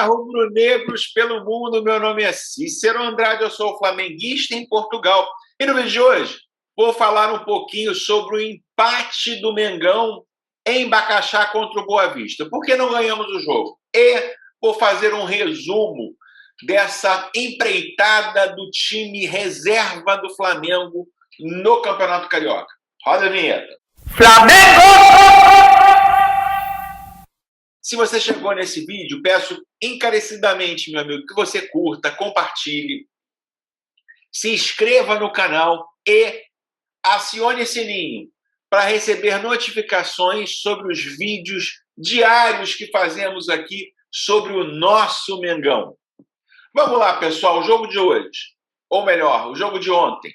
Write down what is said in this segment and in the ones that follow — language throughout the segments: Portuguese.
rubro-negros pelo mundo, meu nome é Cícero Andrade, eu sou flamenguista em Portugal. E no vídeo de hoje vou falar um pouquinho sobre o empate do Mengão em Bacaxá contra o Boa Vista. Por que não ganhamos o jogo? E vou fazer um resumo dessa empreitada do time reserva do Flamengo no Campeonato Carioca. Roda a vinheta. Flamengo! Se você chegou nesse vídeo, peço encarecidamente, meu amigo, que você curta, compartilhe, se inscreva no canal e acione o sininho para receber notificações sobre os vídeos diários que fazemos aqui sobre o nosso Mengão. Vamos lá, pessoal, o jogo de hoje, ou melhor, o jogo de ontem.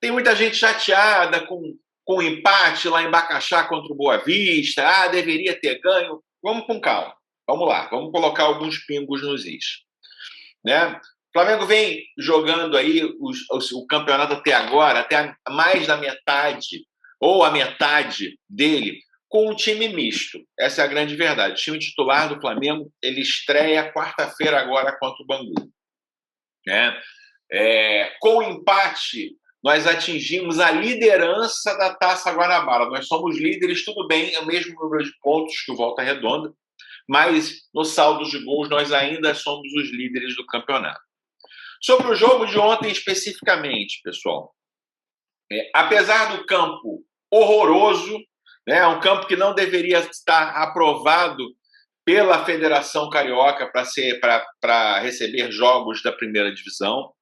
Tem muita gente chateada com o empate lá em Bacaxá contra o Boa Vista. Ah, deveria ter ganho. Vamos com calma. Vamos lá. Vamos colocar alguns pingos nos is. Né? O Flamengo vem jogando aí o campeonato até agora, até mais da metade, ou a metade dele, com um time misto. Essa é a grande verdade. O time titular do Flamengo, ele estreia quarta-feira agora contra o Bangu. Né? Com o empate, nós atingimos a liderança da Taça Guanabara. Nós somos líderes, tudo bem, é o mesmo número de pontos que o Volta Redonda, mas no saldo de gols nós ainda somos os líderes do campeonato. Sobre o jogo de ontem especificamente, pessoal, apesar do campo horroroso, né, um campo que não deveria estar aprovado pela Federação Carioca para receber jogos da primeira divisão,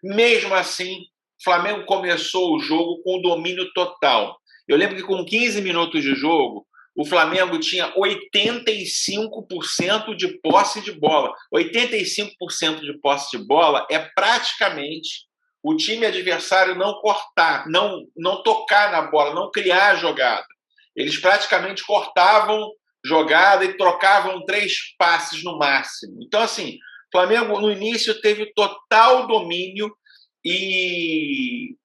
mesmo assim, o Flamengo começou o jogo com domínio total. Eu lembro que com 15 minutos de jogo, o Flamengo tinha 85% de posse de bola. 85% de posse de bola é praticamente o time adversário não cortar, não tocar na bola, não criar jogada. Eles praticamente cortavam jogada e trocavam 3 passes no máximo. Então, assim, o Flamengo no início teve total domínio e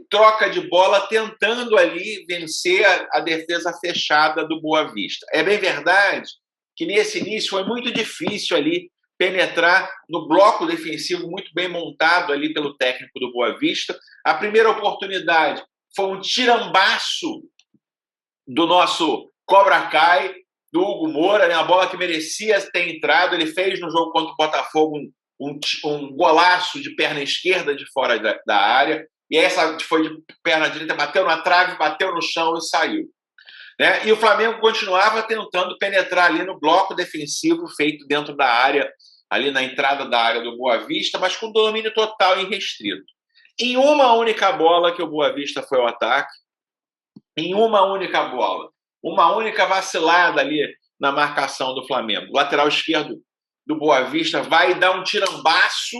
troca de bola, tentando ali vencer a defesa fechada do Boa Vista. É bem verdade que nesse início foi muito difícil ali penetrar no bloco defensivo muito bem montado ali pelo técnico do Boa Vista. A primeira oportunidade foi um tirambaço do nosso Cobra Kai, do Hugo Moura, né? Uma bola que merecia ter entrado. Ele fez no jogo contra o Botafogo um golaço de perna esquerda de fora da área, e essa foi de perna direita, bateu na trave, bateu no chão e saiu. Né? E o Flamengo continuava tentando penetrar ali no bloco defensivo feito dentro da área, ali na entrada da área do Boa Vista, mas com domínio total e irrestrito. Em uma única bola que o Boa Vista foi ao ataque, em uma única bola, uma única vacilada ali na marcação do Flamengo. O lateral esquerdo do Boa Vista vai dar um tirambaço,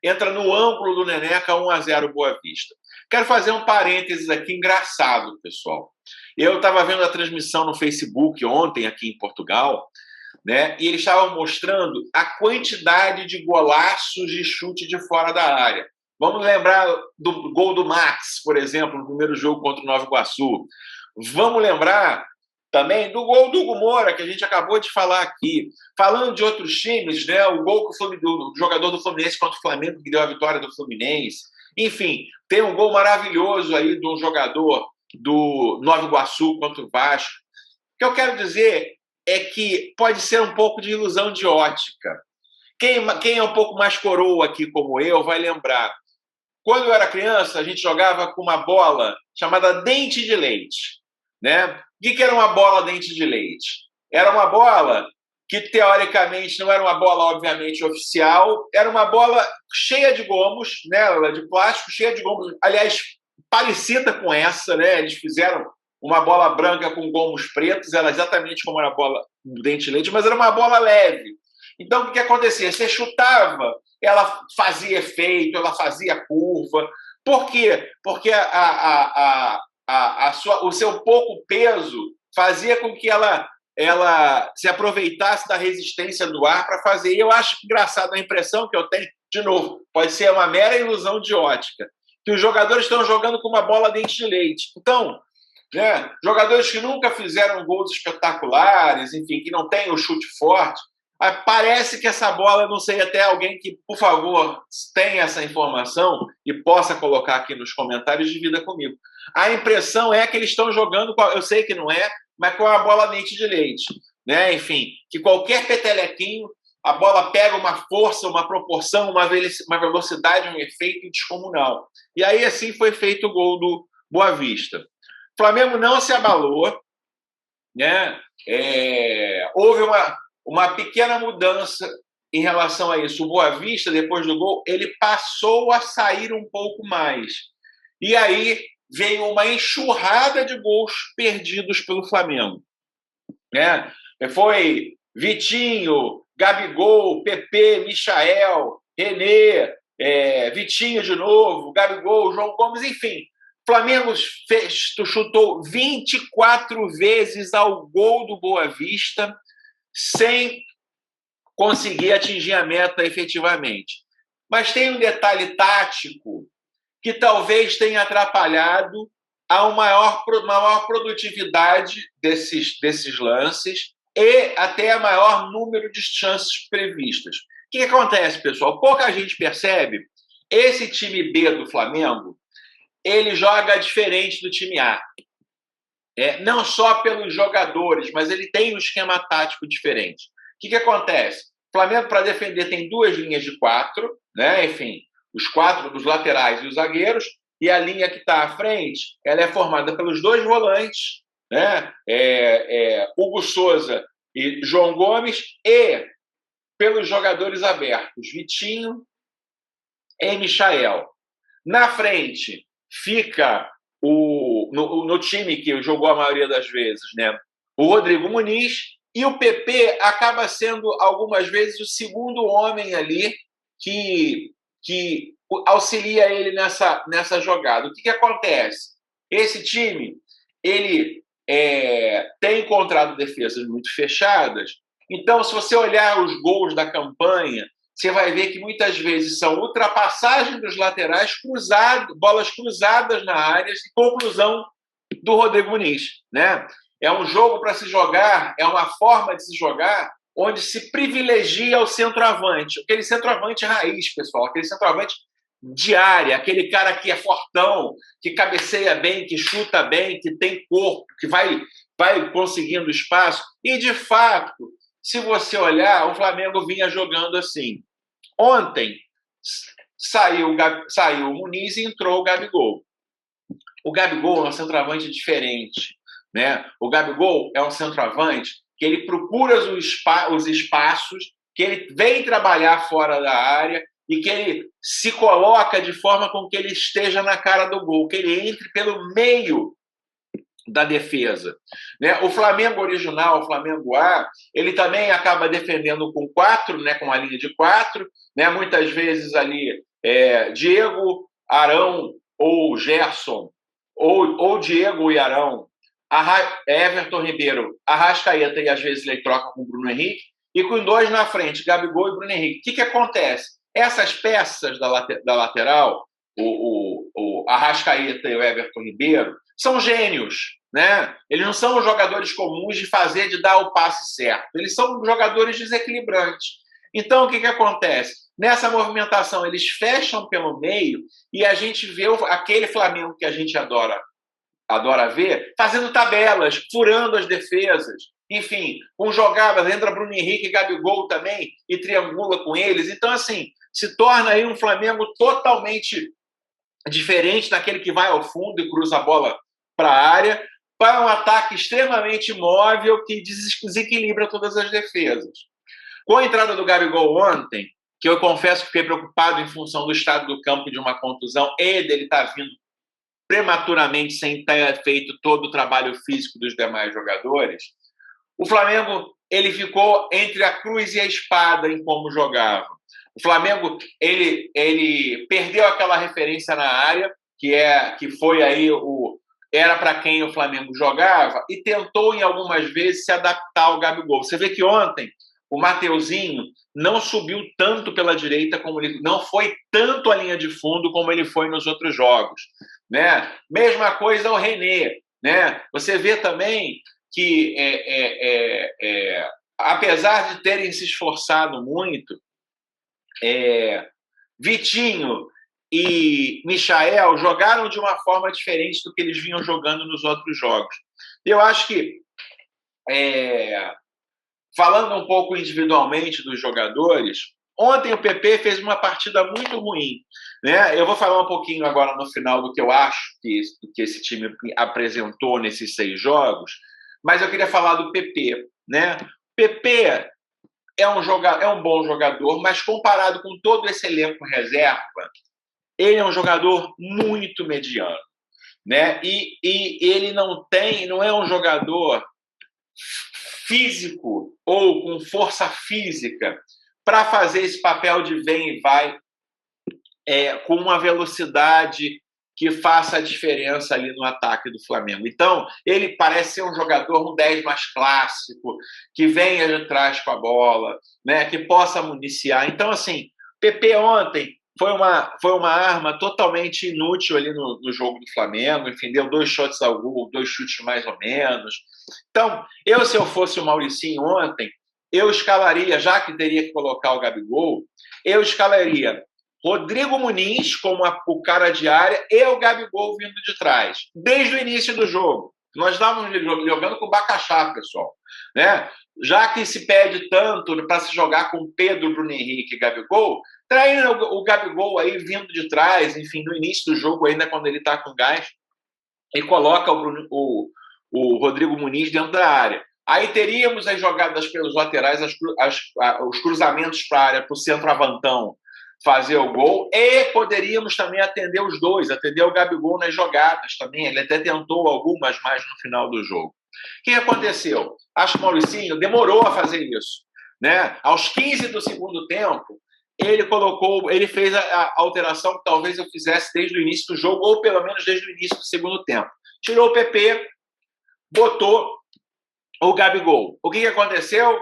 entra no ângulo do Neneca, 1-0 Boa Vista. Quero fazer um parênteses aqui engraçado, pessoal. Eu estava vendo a transmissão no Facebook ontem aqui em Portugal, né? E eles estavam mostrando a quantidade de golaços de chute de fora da área. Vamos lembrar do gol do Max, por exemplo, no primeiro jogo contra o Nova Iguaçu. Vamos lembrar também do gol do Hugo Moura, que a gente acabou de falar aqui. Falando de outros times, né, o gol do jogador do Fluminense contra o Flamengo, que deu a vitória do Fluminense. Enfim, tem um gol maravilhoso aí de um jogador do Nova Iguaçu contra o Vasco. O que eu quero dizer é que pode ser um pouco de ilusão de ótica. Quem é um pouco mais coroa aqui, como eu, vai lembrar. Quando eu era criança, a gente jogava com uma bola chamada dente de leite. Né? O que era uma bola dente de leite? Era uma bola que, teoricamente, não era uma bola, obviamente, oficial, era uma bola cheia de gomos, né? De plástico, cheia de gomos, aliás, parecida com essa, né? Eles fizeram uma bola branca com gomos pretos, era exatamente como era a bola do dente de leite, mas era uma bola leve. Então, o que acontecia? Você chutava, ela fazia efeito, ela fazia curva. Por quê? Porque o seu pouco peso fazia com que ela se aproveitasse da resistência do ar para fazer. E eu acho engraçado a impressão que eu tenho, de novo, pode ser uma mera ilusão de ótica, que os jogadores estão jogando com uma bola dente de leite. Então, né, jogadores que nunca fizeram gols espetaculares, enfim, que não têm o chute forte, Parece que essa bola, não sei, até alguém que, por favor, tenha essa informação e possa colocar aqui nos comentários, divida comigo. A impressão é que eles estão jogando, eu sei que não é, mas com a bola Nate de leite, né? Enfim, que qualquer petelequinho, a bola pega uma força, uma proporção, uma velocidade, um efeito descomunal. E aí, assim, foi feito o gol do Boa Vista. O Flamengo não se abalou, né? Houve uma pequena mudança em relação a isso. O Boa Vista, depois do gol, ele passou a sair um pouco mais. E aí veio uma enxurrada de gols perdidos pelo Flamengo, né? Foi Vitinho, Gabigol, PP, Michael, René, Vitinho de novo, Gabigol, João Gomes, enfim. Flamengo chutou 24 vezes ao gol do Boa Vista sem conseguir atingir a meta efetivamente. Mas tem um detalhe tático que talvez tenha atrapalhado uma maior produtividade desses lances e até a maior número de chances previstas. O que acontece, pessoal? Pouca gente percebe. Esse time B do Flamengo, ele joga diferente do time A. Não só pelos jogadores, mas ele tem um esquema tático diferente. O que acontece? O Flamengo, para defender, tem 2 linhas de 4, né? Enfim, os 4 dos laterais e os zagueiros, e a linha que está à frente, ela é formada pelos 2 volantes, né? Hugo Souza e João Gomes, e pelos jogadores abertos, Vitinho e Michael. Na frente fica no time que jogou a maioria das vezes, né? O Rodrigo Muniz, e o PP acaba sendo algumas vezes o segundo homem ali que auxilia ele nessa jogada. O que acontece? Esse time ele tem encontrado defesas muito fechadas. Então, se você olhar os gols da campanha, você vai ver que muitas vezes são ultrapassagem dos laterais, bolas cruzadas na área e conclusão do Rodrigo Muniz, né? É um jogo para se jogar, é uma forma de se jogar onde se privilegia o centroavante. Aquele centroavante raiz, pessoal, aquele centroavante de área, aquele cara que é fortão, que cabeceia bem, que chuta bem, que tem corpo, que vai conseguindo espaço. E, de fato, se você olhar, o Flamengo vinha jogando assim. Ontem saiu o Muniz e entrou o Gabigol. O Gabigol é um centroavante diferente, né? O Gabigol é um centroavante que ele procura os espaços, que ele vem trabalhar fora da área e que ele se coloca de forma com que ele esteja na cara do gol, que ele entre pelo meio da defesa, né? O Flamengo original, o Flamengo A, ele também acaba defendendo com 4, né? Com a linha de 4, né? Muitas vezes ali Diego, Arão ou Gerson, ou Diego e Arão, Everton Ribeiro, Arrascaeta, e às vezes ele troca com o Bruno Henrique, e com 2 na frente, Gabigol e Bruno Henrique. O que acontece? Essas peças da lateral, o Arrascaeta e o Everton Ribeiro, são gênios, né? Eles não são jogadores comuns de dar o passe certo. Eles são jogadores desequilibrantes. Então, o que acontece? Nessa movimentação, eles fecham pelo meio e a gente vê aquele Flamengo que a gente adora ver, fazendo tabelas, furando as defesas, enfim, com jogadas, entra Bruno Henrique e Gabigol também e triangula com eles. Então, assim, se torna aí um Flamengo totalmente diferente daquele que vai ao fundo e cruza a bola para a área, para um ataque extremamente móvel que desequilibra todas as defesas. Com a entrada do Gabigol ontem, que eu confesso que fiquei preocupado em função do estado do campo e de uma contusão e dele estar vindo prematuramente sem ter feito todo o trabalho físico dos demais jogadores, o Flamengo ele ficou entre a cruz e a espada em como jogava. O Flamengo ele perdeu aquela referência na área, que foi aí era para quem o Flamengo jogava, e tentou em algumas vezes se adaptar ao Gabigol. Você vê que ontem o Mateuzinho não subiu tanto pela direita, como ele não foi tanto a linha de fundo como ele foi nos outros jogos, né? Mesma coisa o René, né? Você vê também que apesar de terem se esforçado muito, Vitinho e Michael jogaram de uma forma diferente do que eles vinham jogando nos outros jogos. Eu acho que, falando um pouco individualmente dos jogadores, ontem o PP fez uma partida muito ruim, né? Eu vou falar um pouquinho agora no final do que eu acho que esse time apresentou nesses 6 jogos, mas eu queria falar do PP, né? PP é um bom jogador, mas comparado com todo esse elenco reserva, ele é um jogador muito mediano, né? E ele não é um jogador físico ou com força física para fazer esse papel de vem e vai com uma velocidade que faça a diferença ali no ataque do Flamengo. Então, ele parece ser um jogador, um 10 mais clássico, que venha de trás com a bola, né, que possa municiar. Então, assim, PP ontem foi uma arma totalmente inútil ali no jogo do Flamengo, enfim, deu 2 chutes ao gol, 2 chutes mais ou menos. Então, se eu fosse o Mauricinho ontem, eu escalaria, já que teria que colocar o Gabigol, eu escalaria Rodrigo Muniz como o cara de área e o Gabigol vindo de trás, desde o início do jogo. Nós estávamos jogando com Bacaxá, pessoal, né? Já que se pede tanto para se jogar com Pedro, Bruno Henrique e Gabigol, traz o Gabigol aí vindo de trás, enfim, no início do jogo, ainda quando ele está com gás, e coloca o Rodrigo Muniz dentro da área. Aí teríamos as jogadas pelos laterais, os cruzamentos para a área, para o centroavantão fazer o gol, e poderíamos também atender os dois, atender o Gabigol nas jogadas também. Ele até tentou algumas mais no final do jogo. O que aconteceu? Acho que o Mauricinho demorou a fazer isso, né? Aos 15 do segundo tempo, ele fez a alteração que talvez eu fizesse desde o início do jogo, ou pelo menos desde o início do segundo tempo. Tirou o PP, botou o Gabigol. O que aconteceu?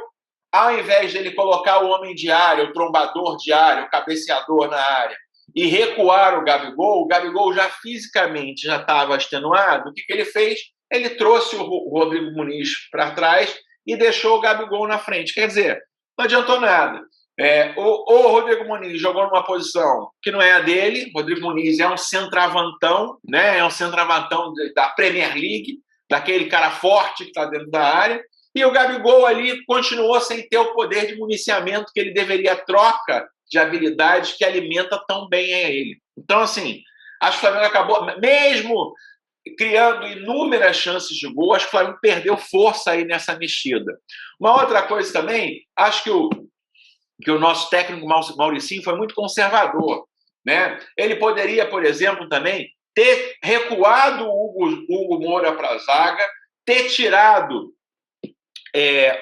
Ao invés de ele colocar o homem de área, o trombador de área, o cabeceador na área, e recuar o Gabigol já fisicamente já estava extenuado. O que ele fez? Ele trouxe o Rodrigo Muniz para trás e deixou o Gabigol na frente. Quer dizer, não adiantou nada. O Rodrigo Muniz jogou numa posição que não é a dele. O Rodrigo Muniz é um centroavantão, né? É um centroavantão da Premier League, daquele cara forte que está dentro da área. E o Gabigol ali continuou sem ter o poder de municiamento que ele deveria, troca de habilidades que alimenta tão bem a ele. Então, assim, acho que o Flamengo acabou, mesmo criando inúmeras chances de gol, acho que o Flamengo perdeu força aí nessa mexida. Uma outra coisa também, acho que o nosso técnico Mauricinho foi muito conservador, né? Ele poderia, por exemplo, também ter recuado o Hugo Moura para a zaga, ter tirado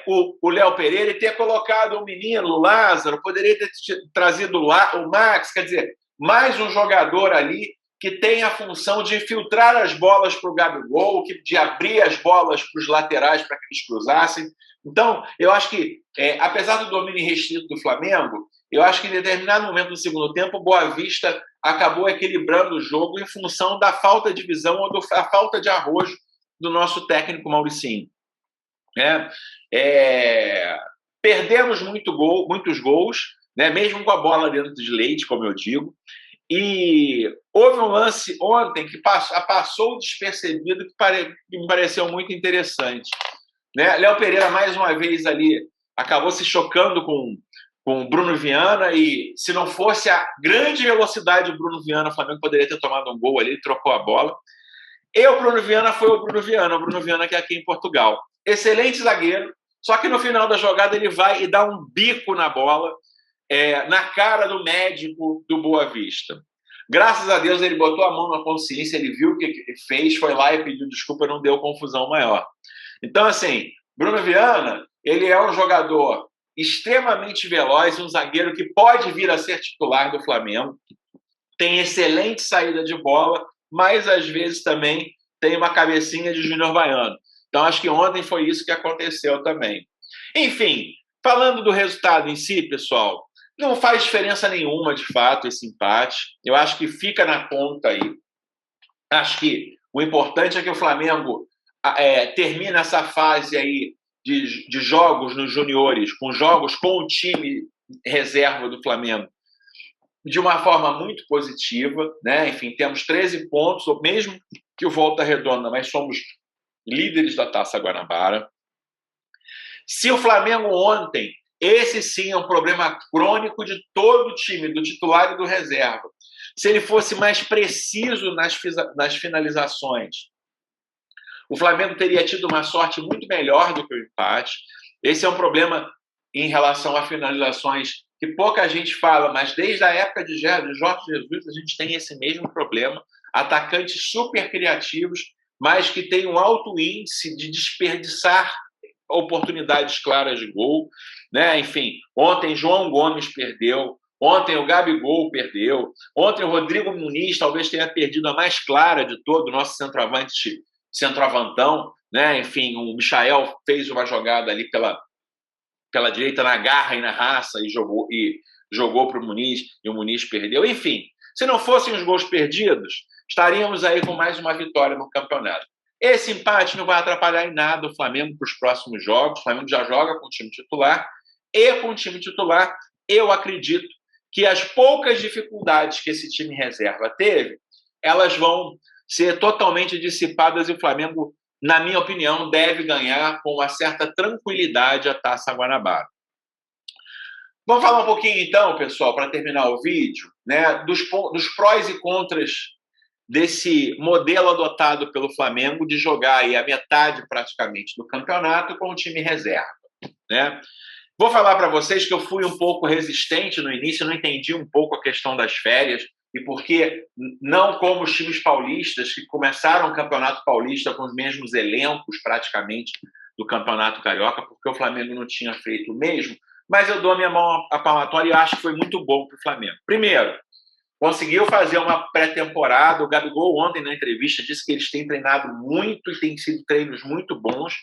o Léo Pereira e ter colocado o menino, o Lázaro, poderia ter trazido o Max, quer dizer, mais um jogador ali que tem a função de filtrar as bolas para o Gabigol, de abrir as bolas para os laterais para que eles cruzassem. Então, eu acho que, apesar do domínio restrito do Flamengo, eu acho que em determinado momento do segundo tempo, o Boa Vista acabou equilibrando o jogo em função da falta de visão ou da falta de arrojo do nosso técnico Mauricinho. Perdemos muitos gols, né? Mesmo com a bola dentro de leite, como eu digo. E houve um lance ontem que passou despercebido, que me pareceu muito interessante, né? Léo Pereira, mais uma vez ali, acabou se chocando com o Bruno Viana, e se não fosse a grande velocidade do Bruno Viana, o Flamengo poderia ter tomado um gol ali, trocou a bola. E o Bruno Viana foi o Bruno Viana que é aqui em Portugal. Excelente zagueiro, só que no final da jogada ele vai e dá um bico na bola, na cara do médico do Boa Vista. Graças a Deus ele botou a mão na consciência, ele viu o que ele fez, foi lá e pediu desculpa, não deu confusão maior. Então, assim, Bruno Viana, ele é um jogador extremamente veloz, um zagueiro que pode vir a ser titular do Flamengo, tem excelente saída de bola, mas às vezes também tem uma cabecinha de Júnior Baiano. Então, acho que ontem foi isso que aconteceu também. Enfim, falando do resultado em si, pessoal, não faz diferença nenhuma, de fato, esse empate. Eu acho que fica na conta aí. Acho que o importante é que o Flamengo termine essa fase aí de jogos nos juniores, com jogos com o time reserva do Flamengo, de uma forma muito positiva, né? Enfim, temos 13 pontos, mesmo que o Volta Redonda, mas somos líderes da Taça Guanabara. Se o Flamengo ontem, esse sim é um problema crônico de todo o time, do titular e do reserva. Se ele fosse mais preciso nas finalizações, o Flamengo teria tido uma sorte muito melhor do que o empate. Esse é um problema em relação a finalizações que pouca gente fala, mas desde a época de Jorge Jesus a gente tem esse mesmo problema. Atacantes super criativos, mas que têm um alto índice de desperdiçar oportunidades claras de gol, né? Enfim, ontem João Gomes perdeu, ontem o Gabigol perdeu, ontem o Rodrigo Muniz talvez tenha perdido a mais clara de todo, o nosso centroavantão, né? Enfim, o Michael fez uma jogada ali pela direita na garra e na raça e jogou para o Muniz e o Muniz perdeu. Enfim, se não fossem os gols perdidos, estaríamos aí com mais uma vitória no campeonato. Esse empate não vai atrapalhar em nada o Flamengo para os próximos jogos. O Flamengo já joga com o time titular. E com o time titular, eu acredito que as poucas dificuldades que esse time reserva teve, elas vão ser totalmente dissipadas e o Flamengo, na minha opinião, deve ganhar com uma certa tranquilidade a Taça Guanabara. Vamos falar um pouquinho, então, pessoal, para terminar o vídeo, né, dos prós e contras desse modelo adotado pelo Flamengo de jogar aí a metade praticamente do campeonato com o time reserva, né? Vou falar para vocês que eu fui um pouco resistente no início, não entendi um pouco a questão das férias e porque não como os times paulistas que começaram o Campeonato Paulista com os mesmos elencos praticamente do Campeonato Carioca, porque o Flamengo não tinha feito o mesmo, mas eu dou a minha mão à palmatória e acho que foi muito bom para o Flamengo. Primeiro, conseguiu fazer uma pré-temporada. O Gabigol ontem na entrevista disse que eles têm treinado muito e têm sido treinos muito bons.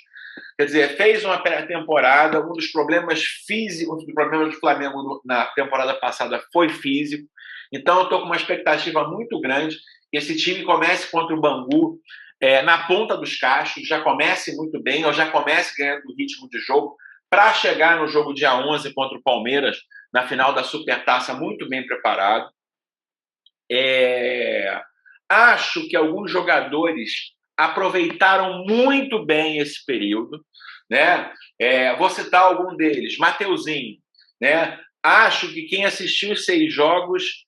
Quer dizer, fez uma pré-temporada. Um dos problemas físicos, um dos problemas do Flamengo na temporada passada foi físico. Então eu estou com uma expectativa muito grande que esse time comece contra o Bangu na ponta dos cachos, já comece muito bem, ou já comece ganhando o ritmo de jogo para chegar no jogo dia 11 contra o Palmeiras, na final da Supertaça, muito bem preparado. Acho que alguns jogadores aproveitaram muito bem esse período, né? Vou citar algum deles, Mateuzinho, né? Acho que quem assistiu os 6 jogos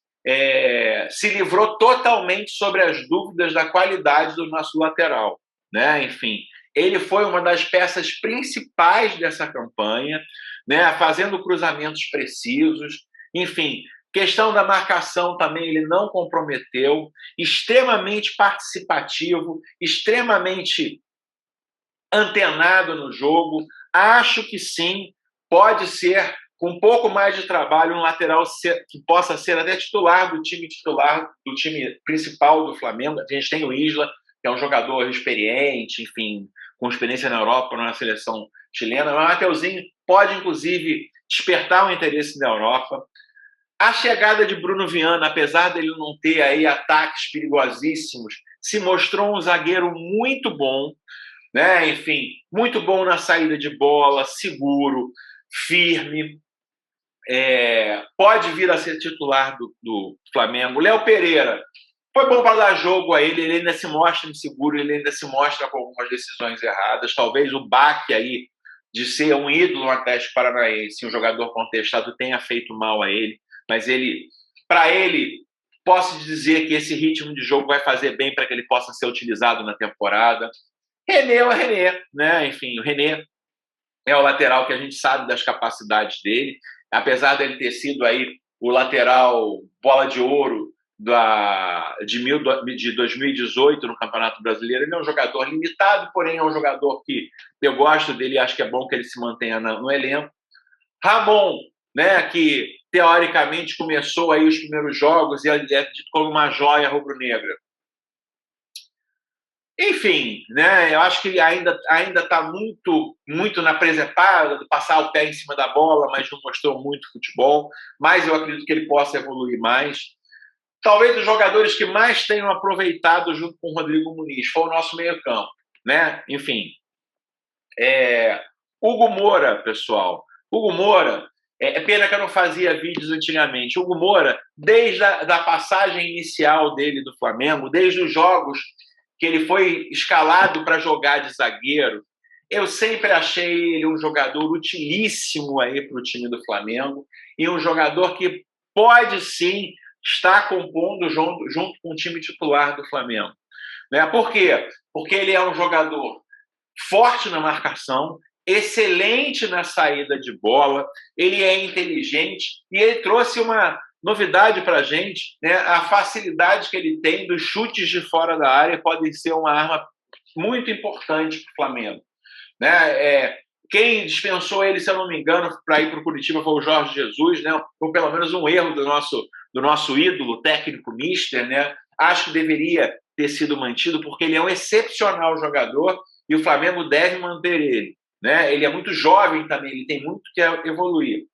se livrou totalmente sobre as dúvidas da qualidade do nosso lateral, né? Enfim, ele foi uma das peças principais dessa campanha, né? Fazendo cruzamentos precisos, enfim. Questão da marcação também ele não comprometeu, extremamente participativo, extremamente antenado no jogo. Acho que sim, pode ser, com um pouco mais de trabalho, um lateral que possa ser até titular, do time principal do Flamengo. A gente tem o Isla, que é um jogador experiente, enfim, com experiência na Europa, na seleção chilena. Mas o Mateuzinho pode, inclusive, despertar o interesse na Europa. A chegada de Bruno Viana, apesar dele não ter aí ataques perigosíssimos, se mostrou um zagueiro muito bom, né? Enfim, muito bom na saída de bola, seguro, firme. Pode vir a ser titular do Flamengo. Léo Pereira, foi bom para dar jogo a ele ainda se mostra inseguro, ele ainda se mostra com algumas decisões erradas. Talvez o baque aí de ser um ídolo no Atlético Paranaense, um jogador contestado, tenha feito mal a ele. Mas para ele, posso dizer que esse ritmo de jogo vai fazer bem para que ele possa ser utilizado na temporada. René é o René, né? Enfim, o René é o lateral que a gente sabe das capacidades dele, apesar dele ter sido aí o lateral bola de ouro de 2018 no Campeonato Brasileiro. Ele é um jogador limitado, porém é um jogador que eu gosto dele e acho que é bom que ele se mantenha no elenco. Ramon, né, que teoricamente começou aí os primeiros jogos e é dito como uma joia rubro-negra. Enfim, né, eu acho que ainda está muito na presepada de passar o pé em cima da bola, mas não mostrou muito futebol. Mas eu acredito que ele possa evoluir mais. Talvez os jogadores que mais tenham aproveitado junto com o Rodrigo Muniz foi o nosso meio-campo, né? Enfim, Hugo Moura, pessoal. Hugo Moura, é pena que eu não fazia vídeos antigamente. Hugo Moura, desde a passagem inicial dele do Flamengo, desde os jogos que ele foi escalado para jogar de zagueiro, eu sempre achei ele um jogador utilíssimo aí para o time do Flamengo e um jogador que pode sim estar compondo junto com o time titular do Flamengo. Né? Por quê? Porque ele é um jogador forte na marcação, excelente na saída de bola, ele é inteligente e ele trouxe uma novidade para a gente, né? A facilidade que ele tem dos chutes de fora da área podem ser uma arma muito importante para o Flamengo. Né? Quem dispensou ele, se eu não me engano, para ir para o Curitiba foi o Jorge Jesus, né? Foi pelo menos um erro do nosso ídolo técnico mister, né? Acho que deveria ter sido mantido porque ele é um excepcional jogador e o Flamengo deve manter ele. Né? Ele é muito jovem também, ele tem muito que evoluir.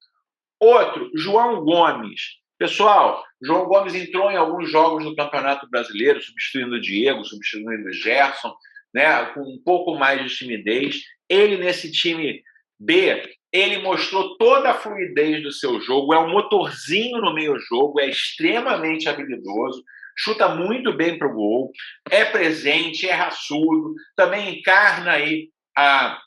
Outro, João Gomes. Pessoal, João Gomes entrou em alguns jogos do Campeonato Brasileiro, substituindo o Diego, substituindo o Gerson, né, com um pouco mais de timidez. Ele, nesse time B, ele mostrou toda a fluidez do seu jogo, é um motorzinho no meio-jogo, é extremamente habilidoso, chuta muito bem para o gol, é presente, é raçudo, também encarna aí a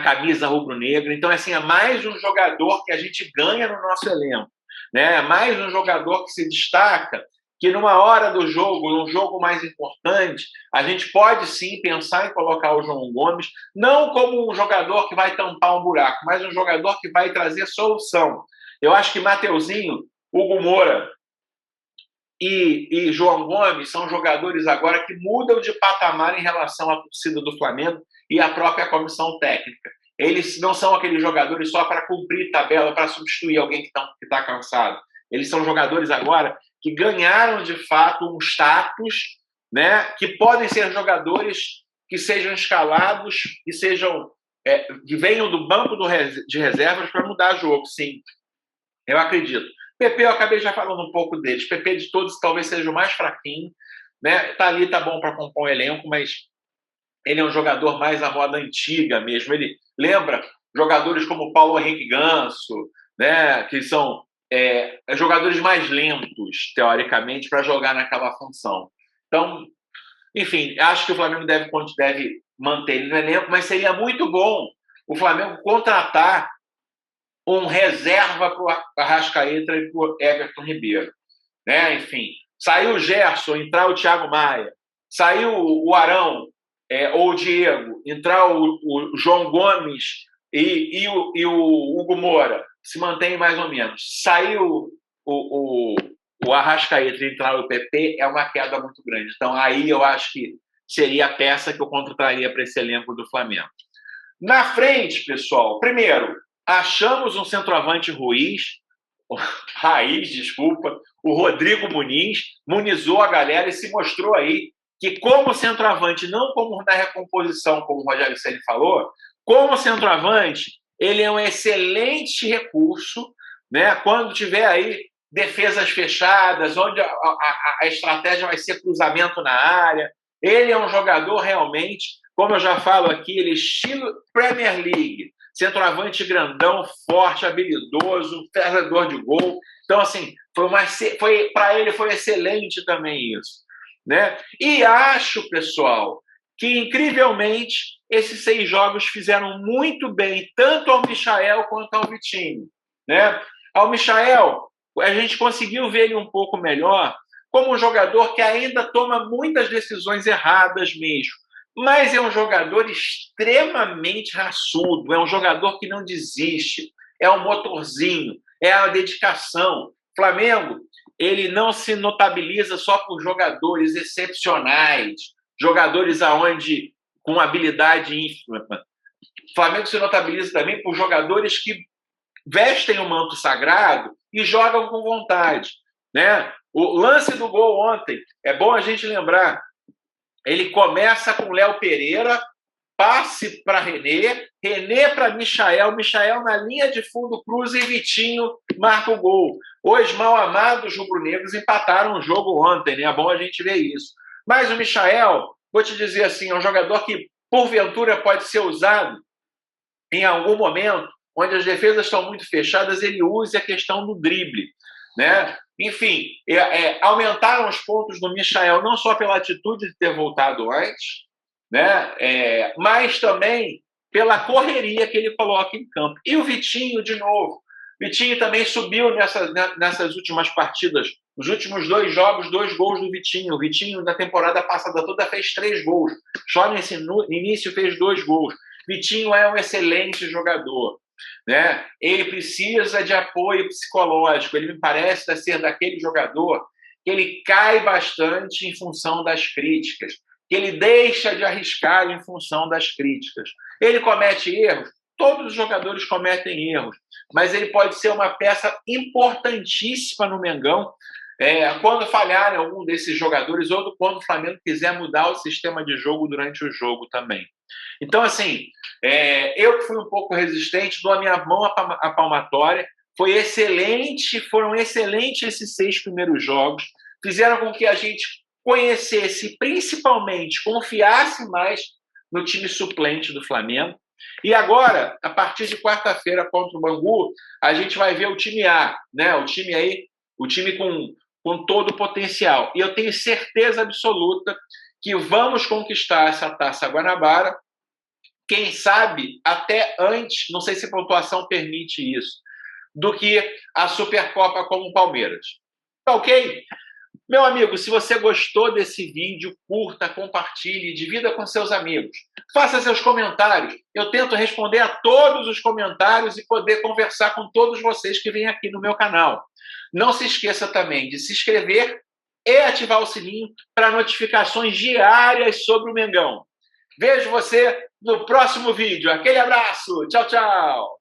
camisa rubro-negra. Então, assim, é mais um jogador que a gente ganha no nosso elenco. Né? É mais um jogador que se destaca, que numa hora do jogo, num jogo mais importante, a gente pode sim pensar em colocar o João Gomes, não como um jogador que vai tampar um buraco, mas um jogador que vai trazer solução. Eu acho que Mateuzinho, Hugo Moura e João Gomes são jogadores agora que mudam de patamar em relação à torcida do Flamengo e à própria comissão técnica. Eles não são aqueles jogadores só para cumprir tabela, para substituir alguém que está cansado. Eles são jogadores agora que ganharam, de fato, um status, né, que podem ser jogadores que sejam escalados, que venham do banco de reservas para mudar o jogo, sim. Eu acredito. PP, eu acabei já falando um pouco deles. PP de todos talvez seja o mais fraquinho. Né? Tá ali, tá bom para compor um elenco, mas ele é um jogador mais à moda antiga mesmo. Ele lembra jogadores como Paulo Henrique Ganso, né? Que são jogadores mais lentos, teoricamente, para jogar naquela função. Então, enfim, acho que o Flamengo deve manter ele no elenco, mas seria muito bom o Flamengo contratar um reserva para o Arrascaeta e para o Everton Ribeiro. Né? Enfim, saiu o Gerson, entrar o Thiago Maia. Saiu o Arão ou o Diego, entrar o João Gomes e o Hugo Moura. Se mantém mais ou menos. Saiu o Arrascaeta e entrar o PP, é uma queda muito grande. Então, aí eu acho que seria a peça que eu contrataria para esse elenco do Flamengo. Na frente, pessoal, primeiro, achamos um centroavante raiz, desculpa, o Rodrigo Muniz, munizou a galera e se mostrou aí que como centroavante, não como na recomposição, como o Rogério Ceni falou, como centroavante, ele é um excelente recurso, né? Quando tiver aí defesas fechadas, onde a estratégia vai ser cruzamento na área. Ele é um jogador realmente, como eu já falo aqui, ele é estilo Premier League, centroavante grandão, forte, habilidoso, fazedor de gol. Então, assim, para ele foi excelente também isso. Né? E acho, pessoal, que incrivelmente esses 6 jogos fizeram muito bem, tanto ao Michael quanto ao Vitinho. Né? Ao Michael, a gente conseguiu ver ele um pouco melhor como um jogador que ainda toma muitas decisões erradas mesmo, mas é um jogador extremamente raçudo, é um jogador que não desiste, é um motorzinho, é a dedicação. Flamengo, ele não se notabiliza só por jogadores excepcionais, jogadores aonde com habilidade ínfima. Flamengo se notabiliza também por jogadores que vestem o manto sagrado e jogam com vontade. Né? O lance do gol ontem, é bom a gente lembrar, ele começa com Léo Pereira, passe para René para Michael na linha de fundo, cruza e Vitinho marca o gol. Os mal amados rubro-negros empataram o jogo ontem, né? É bom a gente ver isso. Mas o Michael, vou te dizer assim, é um jogador que, porventura, pode ser usado em algum momento, onde as defesas estão muito fechadas, ele use a questão do drible, né? Enfim, aumentaram os pontos do Michael, não só pela atitude de ter voltado antes, né? Mas também pela correria que ele coloca em campo. E o Vitinho, de novo. Vitinho também subiu nessas últimas partidas. Nos últimos 2 jogos, 2 gols do Vitinho. O Vitinho, na temporada passada toda, fez 3 gols. Só nesse início fez 2 gols. Vitinho é um excelente jogador, né? Ele precisa de apoio psicológico. Ele me parece ser daquele jogador que ele cai bastante em função das críticas, que ele deixa de arriscar em função das críticas. Ele comete erros, todos os jogadores cometem erros, mas ele pode ser uma peça importantíssima no Mengão quando falharem algum desses jogadores ou quando o Flamengo quiser mudar o sistema de jogo durante o jogo também. Então, assim, eu que fui um pouco resistente, dou a minha mão à palmatória. Foram excelentes esses 6 primeiros jogos, fizeram com que a gente conhecesse, principalmente, confiasse mais no time suplente do Flamengo. E agora, a partir de quarta-feira contra o Bangu, a gente vai ver o time A, né? O time com todo o potencial. E eu tenho certeza absoluta que vamos conquistar essa Taça Guanabara, quem sabe até antes, não sei se a pontuação permite isso, do que a Supercopa com o Palmeiras. Tá ok? Meu amigo, se você gostou desse vídeo, curta, compartilhe, divida com seus amigos. Faça seus comentários. Eu tento responder a todos os comentários e poder conversar com todos vocês que vêm aqui no meu canal. Não se esqueça também de se inscrever e ativar o sininho para notificações diárias sobre o Mengão. Vejo você no próximo vídeo. Aquele abraço. Tchau, tchau.